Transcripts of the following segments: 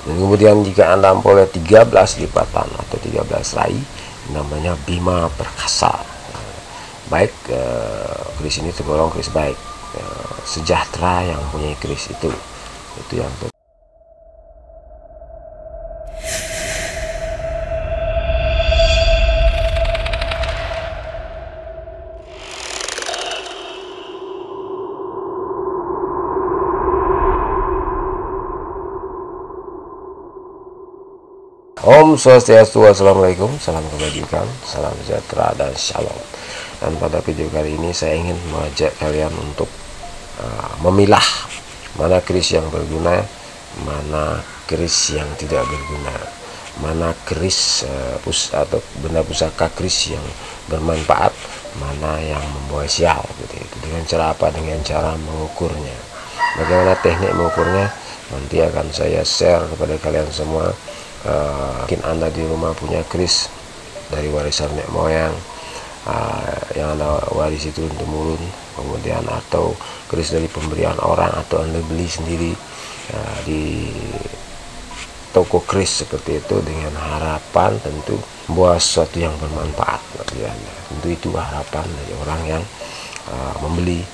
Dan kemudian jika Anda memperoleh 13 lipatan atau 13 rai, namanya Bima Perkasa. Baik, keris ini tergolong keris baik, sejahtera yang punya keris itu yang Om Swastiastu, Assalamualaikum, salam kebajikan, salam sejahtera dan shalom. Dan pada video kali ini saya ingin mengajak kalian untuk memilah mana keris yang berguna, mana keris yang tidak berguna, mana keris atau benda pusaka keris yang bermanfaat, mana yang membawa sial gitu. Dengan cara apa? Dengan cara mengukurnya. Bagaimana teknik mengukurnya? Nanti akan saya share kepada kalian semua. Mungkin Anda di rumah punya keris dari warisan nenek moyang, yang Anda waris itu turun-temurun, kemudian atau keris dari pemberian orang, atau Anda beli sendiri di toko keris seperti itu dengan harapan tentu membawa sesuatu yang bermanfaat bagi Anda. Tentu itu harapan dari orang yang membeli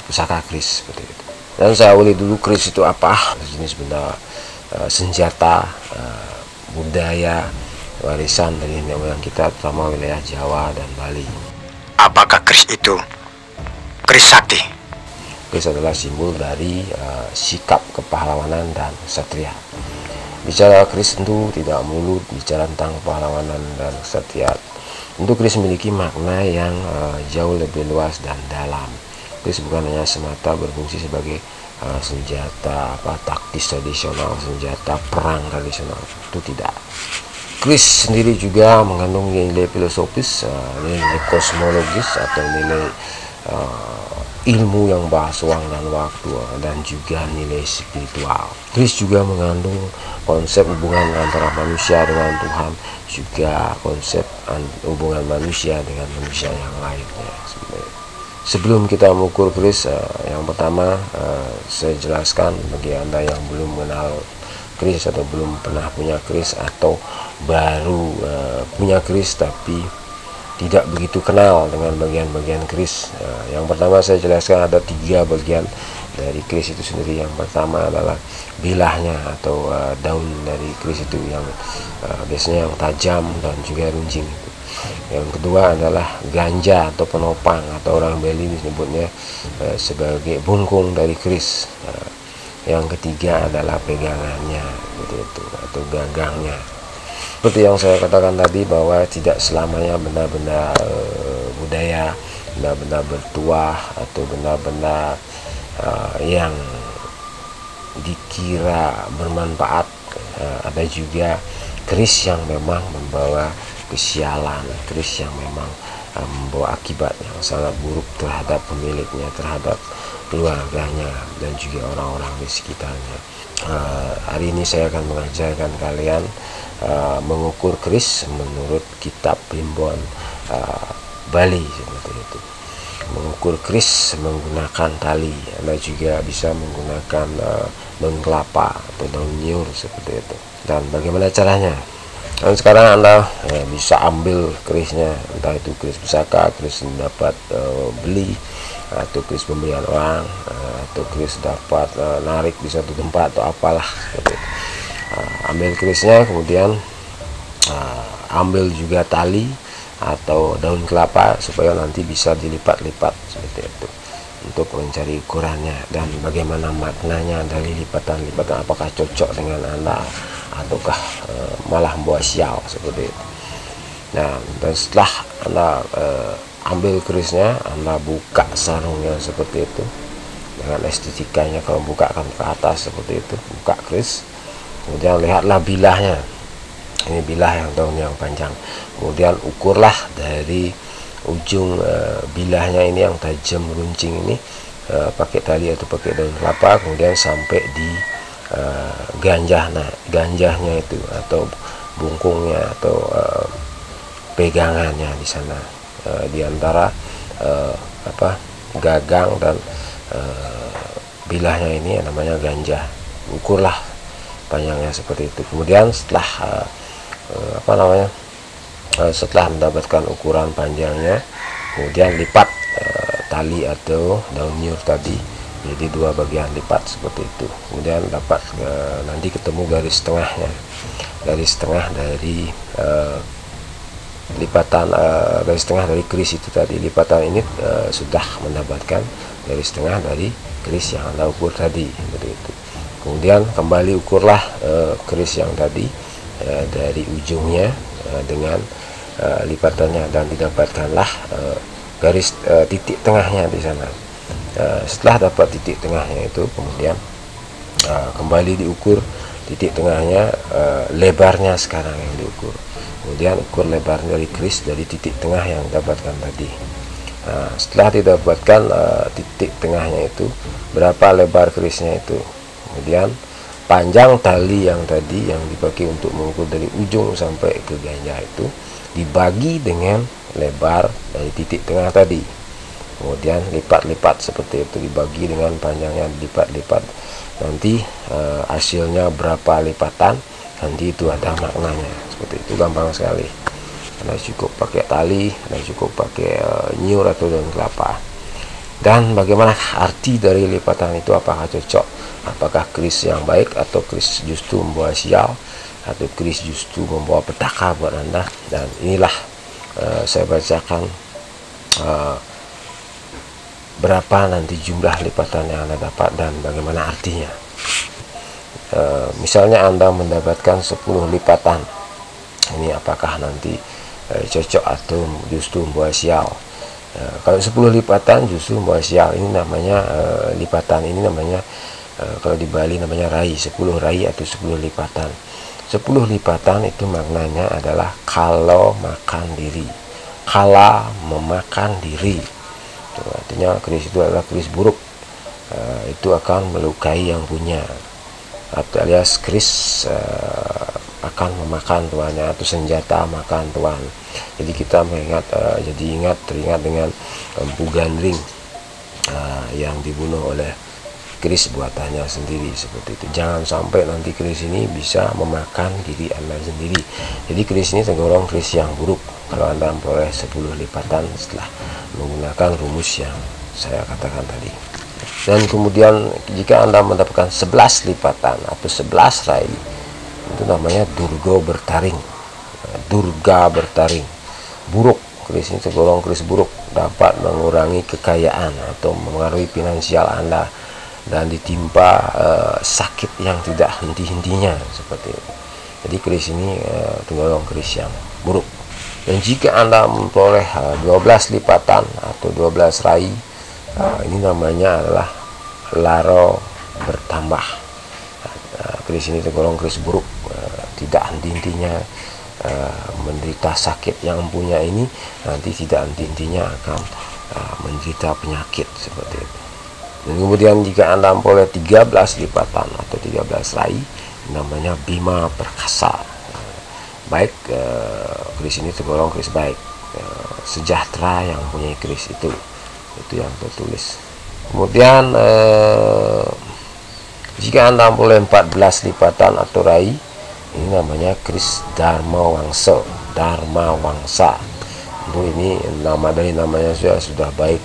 pusaka keris seperti itu. Dan saya awali dulu, keris itu apa? Jenis benda senjata budaya warisan dari nenek moyang kita, terutama wilayah Jawa dan Bali. Apakah keris itu keris sakti? Keris adalah simbol dari sikap kepahlawanan dan satria. Bicara keris tentu tidak melulu bicara tentang kepahlawanan dan kesatria. Tentu keris memiliki makna yang jauh lebih luas dan dalam. Keris bukan hanya semata berfungsi sebagai senjata taktis tradisional, senjata perang tradisional, itu tidak. Keris sendiri juga mengandung nilai filosofis, nilai kosmologis atau nilai ilmu yang bahas ruang dan waktu, dan juga nilai spiritual. Keris juga mengandung konsep hubungan antara manusia dengan Tuhan, juga konsep hubungan manusia dengan manusia yang lainnya. Sebelum kita mengukur keris, yang pertama saya jelaskan bagi Anda yang belum mengenal keris atau belum pernah punya keris, atau baru punya keris tapi tidak begitu kenal dengan bagian-bagian keris. Yang pertama saya jelaskan ada 3 bagian dari keris itu sendiri. Yang pertama adalah bilahnya atau daun dari keris itu yang biasanya yang tajam dan juga runcing. Yang kedua adalah ganja atau penopang, atau orang Bali disebutnya sebagai bungkung dari keris. Yang ketiga adalah pegangannya gitu, atau gagangnya. Seperti yang saya katakan tadi, bahwa tidak selamanya benda-benda budaya, benda-benda bertuah atau benda-benda yang dikira bermanfaat, ada juga keris yang memang membawa kesialan, keris yang memang membawa akibat yang sangat buruk terhadap pemiliknya, terhadap keluarganya, dan juga orang-orang di sekitarnya. Hari ini saya akan mengajarkan kalian mengukur keris menurut kitab Primbon Bali seperti itu. Mengukur keris menggunakan tali. Anda juga bisa menggunakan daun kelapa atau daun nyur seperti itu. Dan bagaimana caranya? Dan sekarang Anda bisa ambil kerisnya, entah itu keris pusaka, keris yang dapat beli, atau keris pemberian orang, atau keris dapat narik di satu tempat atau apalah seperti itu. Ambil kerisnya, kemudian ambil juga tali atau daun kelapa supaya nanti bisa dilipat-lipat seperti itu untuk mencari ukurannya dan bagaimana maknanya dari lipatan-lipatan, apakah cocok dengan Anda ataukah malah membawa sial seperti itu. Nah, dan setelah Anda ambil kerisnya, Anda buka sarungnya seperti itu dengan estetikanya. Kalau buka akan ke atas seperti itu, buka keris, kemudian lihatlah bilahnya. Ini bilah yang daun yang panjang. Kemudian ukurlah dari ujung bilahnya ini yang tajam runcing ini, pakai tali atau pakai daun kelapa, kemudian sampai di ganjahnya itu atau bungkungnya atau pegangannya di sana, di antara gagang dan bilahnya ini namanya ganjah. Ukurlah panjangnya seperti itu. Kemudian setelah setelah mendapatkan ukuran panjangnya, kemudian lipat tali atau daun nyur tadi jadi 2 bagian lipat seperti itu. Kemudian dapat nanti ketemu garis tengahnya, garis tengah dari lipatan garis tengah dari keris itu tadi. Lipatan ini sudah mendapatkan garis tengah dari keris yang Anda ukur tadi, seperti itu. Kemudian kembali ukurlah keris yang tadi dari ujungnya dengan lipatannya, dan didapatkanlah garis titik tengahnya di sana. Setelah dapat titik tengahnya itu, kemudian kembali diukur titik tengahnya, lebarnya sekarang yang diukur. Kemudian ukur lebar dari keris dari titik tengah yang didapatkan tadi. Setelah didapatkan titik tengahnya itu, berapa lebar kerisnya itu, kemudian panjang tali yang tadi yang dipakai untuk mengukur dari ujung sampai ke ganja itu dibagi dengan lebar dari titik tengah tadi. Kemudian lipat-lipat seperti itu, dibagi dengan panjangnya, lipat-lipat. Nanti hasilnya berapa lipatan, nanti itu ada maknanya. Seperti itu, gampang sekali. Anda cukup pakai tali, Anda cukup pakai nyur atau daun kelapa. Dan bagaimana arti dari lipatan itu, apakah cocok, apakah keris yang baik atau keris justru membawa sial, atau keris justru membawa petaka buat Anda. Dan inilah saya bacakan berapa nanti jumlah lipatan yang Anda dapat dan bagaimana artinya. Misalnya Anda mendapatkan 10 lipatan, ini apakah nanti cocok atau justru membawa sial? Kalau 10 lipatan justru membawa sial, ini namanya lipatan ini namanya kalau di Bali namanya rai, 10 rai atau 10 lipatan. 10 lipatan itu maknanya adalah kalau makan diri, kala memakan diri. Itu artinya keris itu adalah keris buruk, itu akan melukai yang punya, atau alias keris akan memakan tuannya, atau senjata makan tuan. Jadi kita teringat dengan Empu Gandring yang dibunuh oleh keris buatannya sendiri, seperti itu. Jangan sampai nanti keris ini bisa memakan diri Anda sendiri. Jadi keris ini tergolong keris yang buruk kalau Anda memperoleh 10 lipatan setelah menggunakan rumus yang saya katakan tadi. Dan kemudian jika Anda mendapatkan 11 lipatan atau 11 rai, itu namanya durga bertaring. Durga bertaring, buruk. Keris ini tergolong keris buruk, dapat mengurangi kekayaan atau mempengaruhi finansial Anda dan ditimpa sakit yang tidak henti-hentinya, seperti itu. Jadi keris ini tergolong keris yang buruk. Dan jika Anda memperoleh 12 lipatan atau 12 rai, ini namanya adalah laro bertambah. Keris ini tergolong keris buruk, tidak henti-hentinya menderita sakit. Yang punya ini nanti tidak henti-hentinya akan menderita penyakit, seperti itu. Dan kemudian jika Anda memperoleh 13 lipatan atau 13 rai, namanya bima perkasa. Baik, keris ini tergolong keris baik, sejahtera yang punya keris itu yang tertulis. Kemudian jika Anda memperoleh 14 lipatan atau rai, ini namanya keris dharma wangsa. Dharma wangsa itu, ini nama dari namanya sudah baik,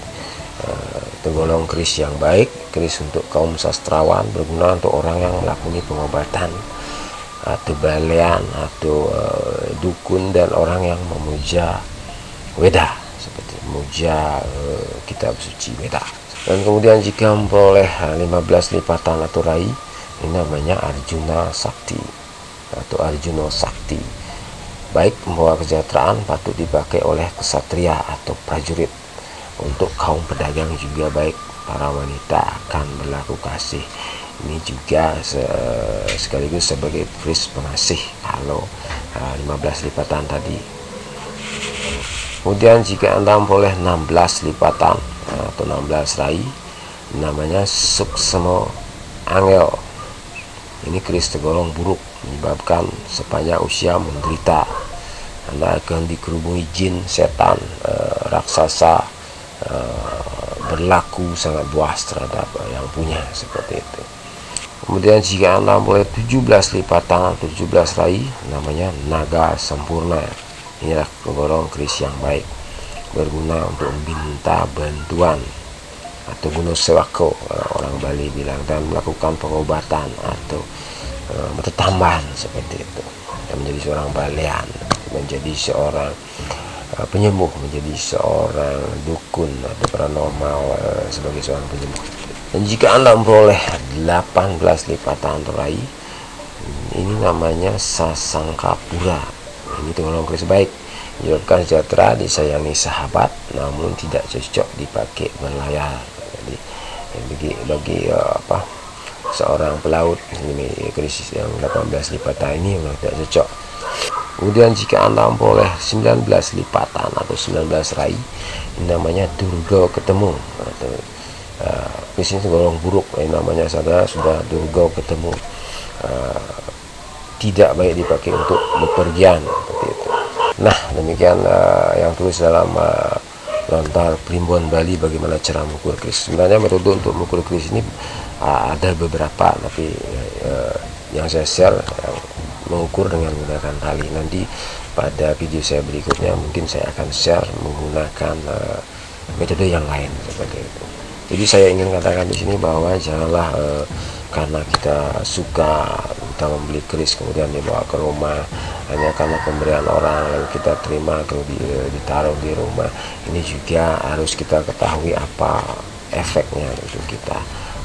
tergolong keris yang baik, keris untuk kaum sastrawan, berguna untuk orang yang melakoni pengobatan atau balean atau dukun dan orang yang memuja Weda, seperti memuja kitab suci Weda. Dan kemudian jika memperoleh 15 lipatan atau rai, ini namanya Arjuna Sakti atau Arjuna Sakti. Baik, membawa kesejahteraan, patut dipakai oleh kesatria atau prajurit. Untuk kaum pedagang juga baik, para wanita akan berlaku kasih. Ini juga sekaligus sebagai keris pengasih kalau 15 lipatan tadi. Kemudian jika Anda memperoleh 16 lipatan atau 16 rai, namanya Suksema Angel. Ini keris tergolong buruk, menyebabkan sepanjang usia menderita. Anda akan dikerubungi jin, setan, raksasa, berlaku sangat buas terhadap yang punya, seperti itu. Kemudian jika Anda memperoleh 17 lipatan atau 17 rai, namanya naga sempurna. Inilah golongan keris yang baik, berguna untuk meminta bantuan atau gunung sewako, orang Bali bilang, dan melakukan pengobatan atau tambahan seperti itu, dan menjadi seorang balian, menjadi seorang penyembuh, menjadi seorang dukun atau paranormal, sebagai seorang penyembuh. Dan jika Anda memperoleh 18 lipatan rai, ini namanya sasangkapura. Ini golongan keris baik, menyebabkan sejahtera, disayangi sahabat, namun tidak cocok dipakai berlayar. Jadi bagi seorang pelaut, ini keris yang 18 lipatan ini memang tidak cocok. Kemudian jika Anda memperoleh 19 lipatan atau 19 rai, ini namanya durga ketemu, atau keris ini golongan buruk, ini namanya sudah durga ketemu, tidak baik dipakai untuk bepergian seperti itu. Nah, demikian yang tulis dalam lontar Primbon Bali bagaimana cara mengukur keris. Sebenarnya metode untuk mengukur keris ini ada beberapa, tapi yang saya share mengukur dengan menggunakan tali. Nanti pada video saya berikutnya mungkin saya akan share menggunakan metode yang lain seperti itu. Jadi saya ingin katakan di sini bahwa janganlah karena kita suka kita membeli keris kemudian dibawa ke rumah hanya karena pemberian orang lalu kita terima lalu ditaruh di rumah. Ini juga harus kita ketahui apa efeknya untuk kita.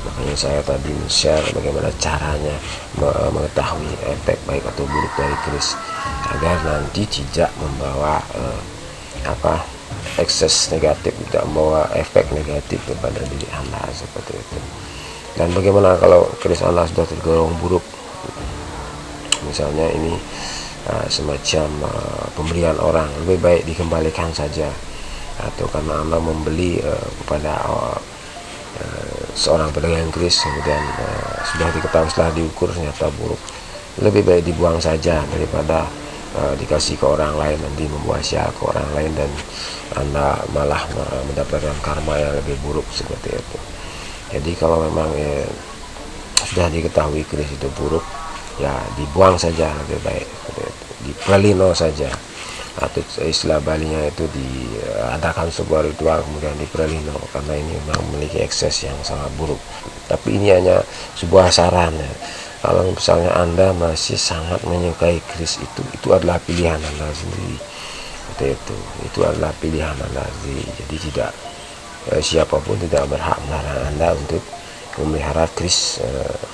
Makanya saya tadi share bagaimana caranya mengetahui efek baik atau buruk dari keris agar nanti tidak membawa ekses negatif, tidak membawa efek negatif kepada diri Anda seperti itu. Dan bagaimana kalau keris Anda sudah tergolong buruk, misalnya ini semacam pemberian orang, lebih baik dikembalikan saja, atau karena Anda membeli kepada seorang pedagang keris kemudian sudah diketahui setelah diukur ternyata buruk, lebih baik dibuang saja daripada dikasih ke orang lain, nanti membawa sial ke orang lain dan Anda malah mendapatkan karma yang lebih buruk seperti itu. Jadi kalau memang sudah diketahui keris itu buruk, ya dibuang saja lebih baik, dipralino saja, atau istilah Balinya itu diadakan sebuah ritual kemudian dipralino, karena ini memang memiliki ekses yang sangat buruk. Tapi ini hanya sebuah saran ya. Kalau misalnya Anda masih sangat menyukai keris itu adalah pilihan Anda sendiri. Itu adalah pilihan Anda sendiri. Jadi tidak siapapun tidak berhak melarang Anda untuk memelihara keris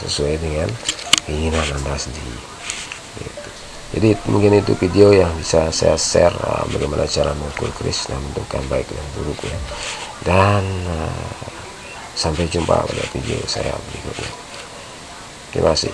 sesuai dengan keinginan Anda sendiri. Jadi mungkin itu video yang bisa saya share bagaimana cara mengukur keris dan menentukan baik dan buruknya. Dan sampai jumpa pada video saya berikutnya. Terima kasih.